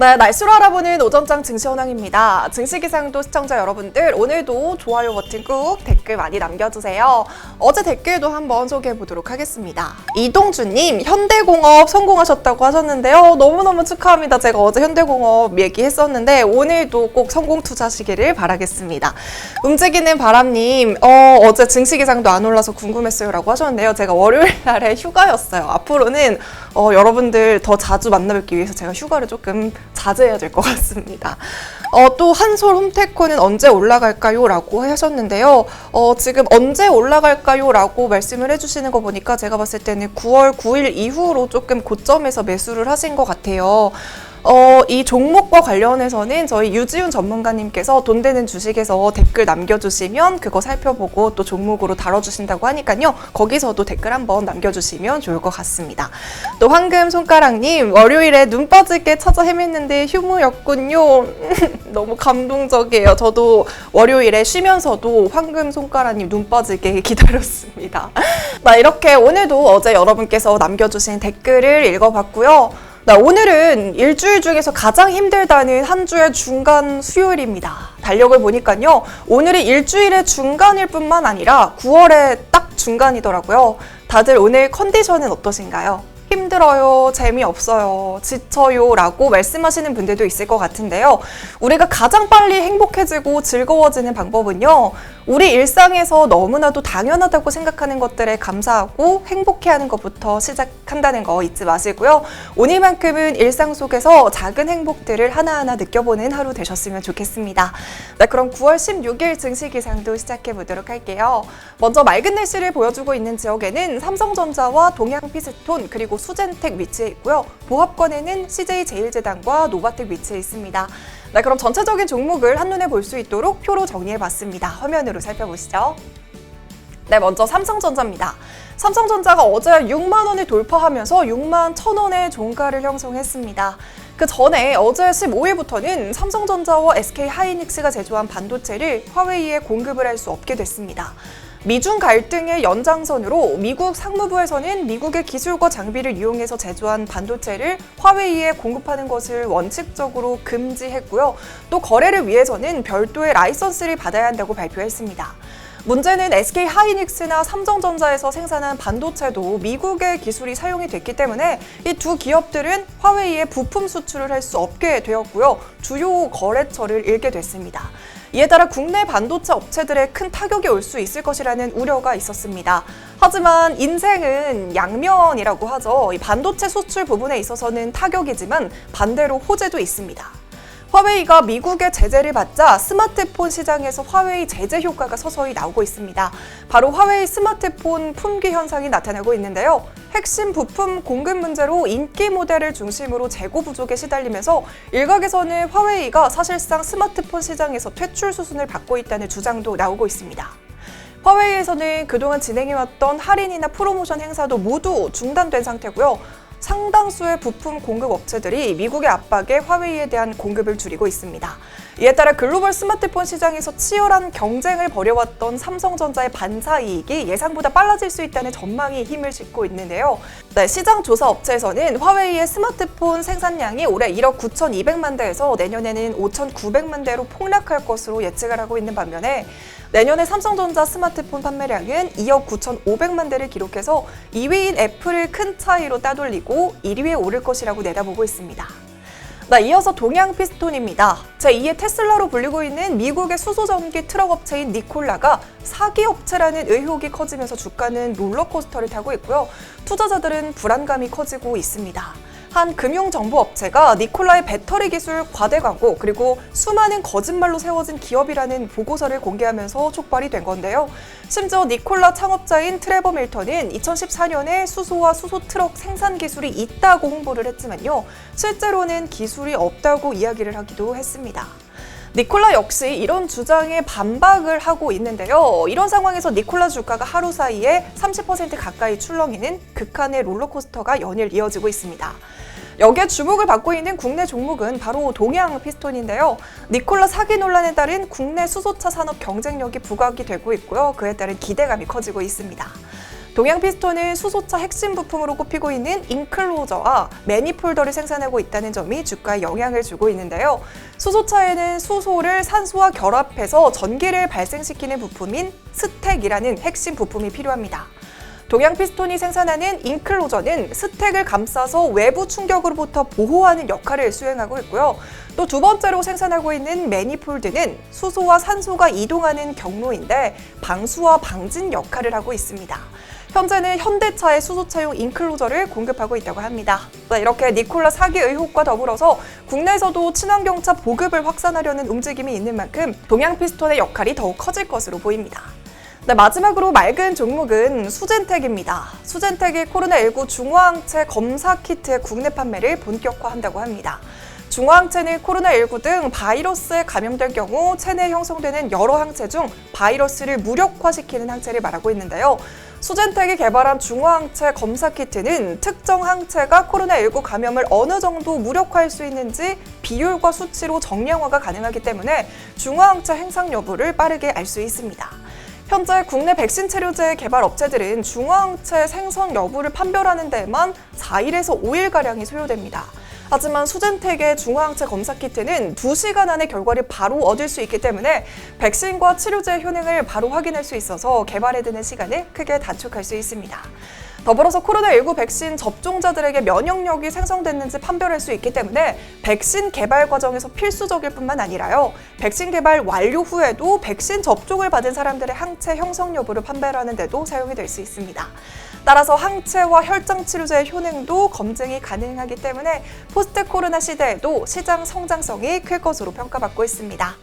네, 날씨로 알아보는 오전장 증시 현황입니다. 증시 기상도 시청자 여러분들, 오늘도 좋아요 버튼 꾹 댓글 많이 남겨주세요. 어제 댓글도 한번 소개해 보도록 하겠습니다. 이동주님, 현대공업 성공하셨다고 하셨는데요. 너무너무 축하합니다. 제가 어제 현대공업 얘기했었는데 오늘도 꼭 성공 투자하시기를 바라겠습니다. 움직이는 바람님, 어제 증시 기상도 안 올라서 궁금했어요 라고 하셨는데요. 제가 월요일 날에 휴가였어요. 앞으로는 여러분들 더 자주 만나뵙기 위해서 제가 휴가를 조금 자제해야 될 것 같습니다. 또 한솔 홈테코는 언제 올라갈까요? 라고 하셨는데요. 지금 언제 올라갈까요? 라고 말씀을 해주시는 거 보니까 제가 봤을 때는 9월 9일 이후로 조금 고점에서 매수를 하신 것 같아요. 이 종목과 관련해서는 저희 유지훈 전문가님께서 돈 되는 주식에서 댓글 남겨주시면 그거 살펴보고 또 종목으로 다뤄주신다고 하니까요. 거기서도 댓글 한번 남겨주시면 좋을 것 같습니다. 또 황금 손가락님, 월요일에 눈 빠지게 찾아 헤맸는데 휴무였군요. 너무 감동적이에요. 저도 월요일에 쉬면서도 황금 손가락님 눈 빠지게 기다렸습니다. 이렇게 오늘도 어제 여러분께서 남겨주신 댓글을 읽어봤고요. 오늘은 일주일 중에서 가장 힘들다는 한 주의 중간 수요일입니다. 달력을 보니까요. 오늘이 일주일의 중간일 뿐만 아니라 9월의 딱 중간이더라고요. 다들 오늘 컨디션은 어떠신가요? 힘들어요, 재미없어요, 지쳐요 라고 말씀하시는 분들도 있을 것 같은데요. 우리가 가장 빨리 행복해지고 즐거워지는 방법은요. 우리 일상에서 너무나도 당연하다고 생각하는 것들에 감사하고 행복해하는 것부터 시작한다는 거 잊지 마시고요. 오늘만큼은 일상 속에서 작은 행복들을 하나하나 느껴보는 하루 되셨으면 좋겠습니다. 네, 그럼 9월 16일 증시 기상도 시작해 보도록 할게요. 먼저 맑은 날씨를 보여주고 있는 지역에는 삼성전자와 동양피스톤 그리고 수젠텍 위치해 있고요. 보합권에는 CJ제일제당과 노바텍 위치해 있습니다. 네, 그럼 전체적인 종목을 한눈에 볼 수 있도록 표로 정리해봤습니다. 화면으로 살펴보시죠. 네, 먼저 삼성전자입니다. 삼성전자가 어제 6만 원을 돌파하면서 6만 1,000원의 종가를 형성했습니다. 그 전에 어제 15일부터는 삼성전자와 SK하이닉스가 제조한 반도체를 화웨이에 공급을 할 수 없게 됐습니다. 미중 갈등의 연장선으로 미국 상무부에서는 미국의 기술과 장비를 이용해서 제조한 반도체를 화웨이에 공급하는 것을 원칙적으로 금지했고요. 또 거래를 위해서는 별도의 라이선스를 받아야 한다고 발표했습니다. 문제는 SK하이닉스나 삼성전자에서 생산한 반도체도 미국의 기술이 사용이 됐기 때문에 이 두 기업들은 화웨이에 부품 수출을 할 수 없게 되었고요. 주요 거래처를 잃게 됐습니다. 이에 따라 국내 반도체 업체들의 큰 타격이 올 수 있을 것이라는 우려가 있었습니다. 하지만 인생은 양면이라고 하죠. 이 반도체 수출 부분에 있어서는 타격이지만 반대로 호재도 있습니다. 화웨이가 미국의 제재를 받자 스마트폰 시장에서 화웨이 제재 효과가 서서히 나오고 있습니다. 바로 화웨이 스마트폰 품귀 현상이 나타나고 있는데요. 핵심 부품 공급 문제로 인기 모델을 중심으로 재고 부족에 시달리면서 일각에서는 화웨이가 사실상 스마트폰 시장에서 퇴출 수순을 밟고 있다는 주장도 나오고 있습니다. 화웨이에서는 그동안 진행해왔던 할인이나 프로모션 행사도 모두 중단된 상태고요. 상당수의 부품 공급 업체들이 미국의 압박에 화웨이에 대한 공급을 줄이고 있습니다. 이에 따라 글로벌 스마트폰 시장에서 치열한 경쟁을 벌여왔던 삼성전자의 반사이익이 예상보다 빨라질 수 있다는 전망이 힘을 싣고 있는데요. 네, 시장 조사 업체에서는 화웨이의 스마트폰 생산량이 올해 1억 9,200만 대에서 내년에는 5,900만 대로 폭락할 것으로 예측을 하고 있는 반면에 내년에 삼성전자 스마트폰 판매량은 2억 9,500만 대를 기록해서 2위인 애플을 큰 차이로 따돌리고 1위에 오를 것이라고 내다보고 있습니다. 이어서 동양피스톤입니다. 제2의 테슬라로 불리고 있는 미국의 수소전기 트럭 업체인 니콜라가 사기 업체라는 의혹이 커지면서 주가는 롤러코스터를 타고 있고요. 투자자들은 불안감이 커지고 있습니다. 한 금융정보업체가 니콜라의 배터리 기술 과대 광고 그리고 수많은 거짓말로 세워진 기업이라는 보고서를 공개하면서 촉발이 된 건데요. 심지어 니콜라 창업자인 트레버 밀턴은 2014년에 수소와 수소 트럭 생산 기술이 있다고 홍보를 했지만요. 실제로는 기술이 없다고 이야기를 하기도 했습니다. 니콜라 역시 이런 주장에 반박을 하고 있는데요. 이런 상황에서 니콜라 주가가 하루 사이에 30% 가까이 출렁이는 극한의 롤러코스터가 연일 이어지고 있습니다. 여기에 주목을 받고 있는 국내 종목은 바로 동양피스톤인데요. 니콜라 사기 논란에 따른 국내 수소차 산업 경쟁력이 부각이 되고 있고요. 그에 따른 기대감이 커지고 있습니다. 동양피스톤은 수소차 핵심 부품으로 꼽히고 있는 인클로저와 매니폴더를 생산하고 있다는 점이 주가에 영향을 주고 있는데요. 수소차에는 수소를 산소와 결합해서 전기를 발생시키는 부품인 스택이라는 핵심 부품이 필요합니다. 동양피스톤이 생산하는 인클로저는 스택을 감싸서 외부 충격으로부터 보호하는 역할을 수행하고 있고요. 또 두 번째로 생산하고 있는 매니폴드는 수소와 산소가 이동하는 경로인데 방수와 방진 역할을 하고 있습니다. 현재는 현대차의 수소차용 인클로저를 공급하고 있다고 합니다. 이렇게 니콜라 사기 의혹과 더불어서 국내에서도 친환경차 보급을 확산하려는 움직임이 있는 만큼 동양피스톤의 역할이 더욱 커질 것으로 보입니다. 마지막으로 맑은 종목은 수젠텍입니다. 수젠텍이 코로나19 중화항체 검사 키트의 국내 판매를 본격화한다고 합니다. 중화항체는 코로나19 등 바이러스에 감염될 경우 체내에 형성되는 여러 항체 중 바이러스를 무력화시키는 항체를 말하고 있는데요. 수젠텍이 개발한 중화항체 검사 키트는 특정 항체가 코로나19 감염을 어느 정도 무력화할 수 있는지 비율과 수치로 정량화가 가능하기 때문에 중화항체 행상 여부를 빠르게 알 수 있습니다. 현재 국내 백신 치료제 개발 업체들은 중화항체 생성 여부를 판별하는 데에만 4일에서 5일가량이 소요됩니다. 하지만 수젠텍의 중화항체 검사 키트는 2시간 안에 결과를 바로 얻을 수 있기 때문에 백신과 치료제의 효능을 바로 확인할 수 있어서 개발에 드는 시간을 크게 단축할 수 있습니다. 더불어서 코로나19 백신 접종자들에게 면역력이 생성됐는지 판별할 수 있기 때문에 백신 개발 과정에서 필수적일 뿐만 아니라요. 백신 개발 완료 후에도 백신 접종을 받은 사람들의 항체 형성 여부를 판별하는 데도 사용이 될 수 있습니다. 따라서 항체와 혈장 치료제의 효능도 검증이 가능하기 때문에 포스트 코로나 시대에도 시장 성장성이 클 것으로 평가받고 있습니다.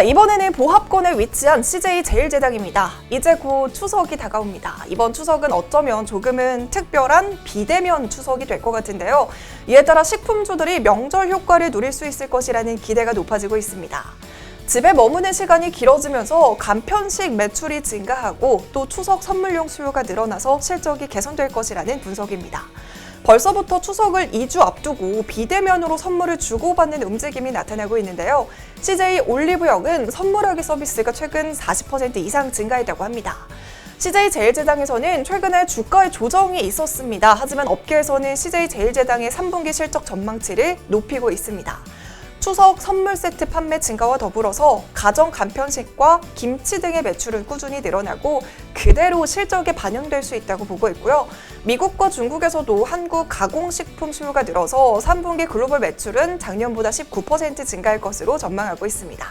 이번에는 보합권에 위치한 CJ제일제당입니다. 이제 곧 추석이 다가옵니다. 이번 추석은 어쩌면 조금은 특별한 비대면 추석이 될 것 같은데요. 이에 따라 식품주들이 명절 효과를 누릴 수 있을 것이라는 기대가 높아지고 있습니다. 집에 머무는 시간이 길어지면서 간편식 매출이 증가하고 또 추석 선물용 수요가 늘어나서 실적이 개선될 것이라는 분석입니다. 벌써부터 추석을 2주 앞두고 비대면으로 선물을 주고받는 움직임이 나타나고 있는데요. CJ 올리브영은 선물하기 서비스가 최근 40% 이상 증가했다고 합니다. CJ제일제당에서는 최근에 주가의 조정이 있었습니다. 하지만 업계에서는 CJ제일제당의 3분기 실적 전망치를 높이고 있습니다. 추석 선물 세트 판매 증가와 더불어서 가정 간편식과 김치 등의 매출은 꾸준히 늘어나고 그대로 실적에 반영될 수 있다고 보고 있고요. 미국과 중국에서도 한국 가공식품 수요가 늘어서 3분기 글로벌 매출은 작년보다 19% 증가할 것으로 전망하고 있습니다.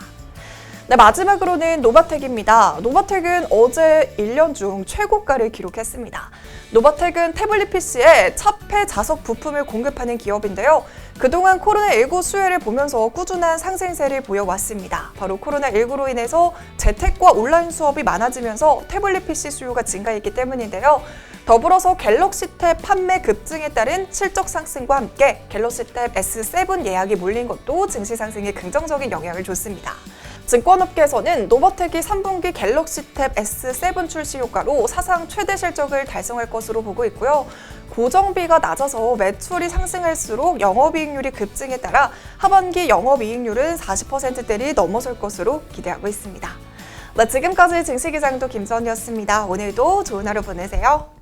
마지막으로는 노바텍입니다. 노바텍은 어제 1년 중 최고가를 기록했습니다. 노바텍은 태블릿 PC에 차폐 자석 부품을 공급하는 기업인데요. 그동안 코로나19 수혜를 보면서 꾸준한 상승세를 보여왔습니다. 바로 코로나19로 인해서 재택과 온라인 수업이 많아지면서 태블릿 PC 수요가 증가했기 때문인데요. 더불어서 갤럭시 탭 판매 급증에 따른 실적 상승과 함께 갤럭시 탭 S7 예약이 몰린 것도 증시 상승에 긍정적인 영향을 줬습니다. 증권업계에서는 노바텍이 3분기 갤럭시 탭 S7 출시 효과로 사상 최대 실적을 달성할 것으로 보고 있고요. 고정비가 낮아서 매출이 상승할수록 영업이익률이 급증에 따라 하반기 영업이익률은 40%대를 넘어설 것으로 기대하고 있습니다. 지금까지 증시기상도 김선이었습니다. 오늘도 좋은 하루 보내세요.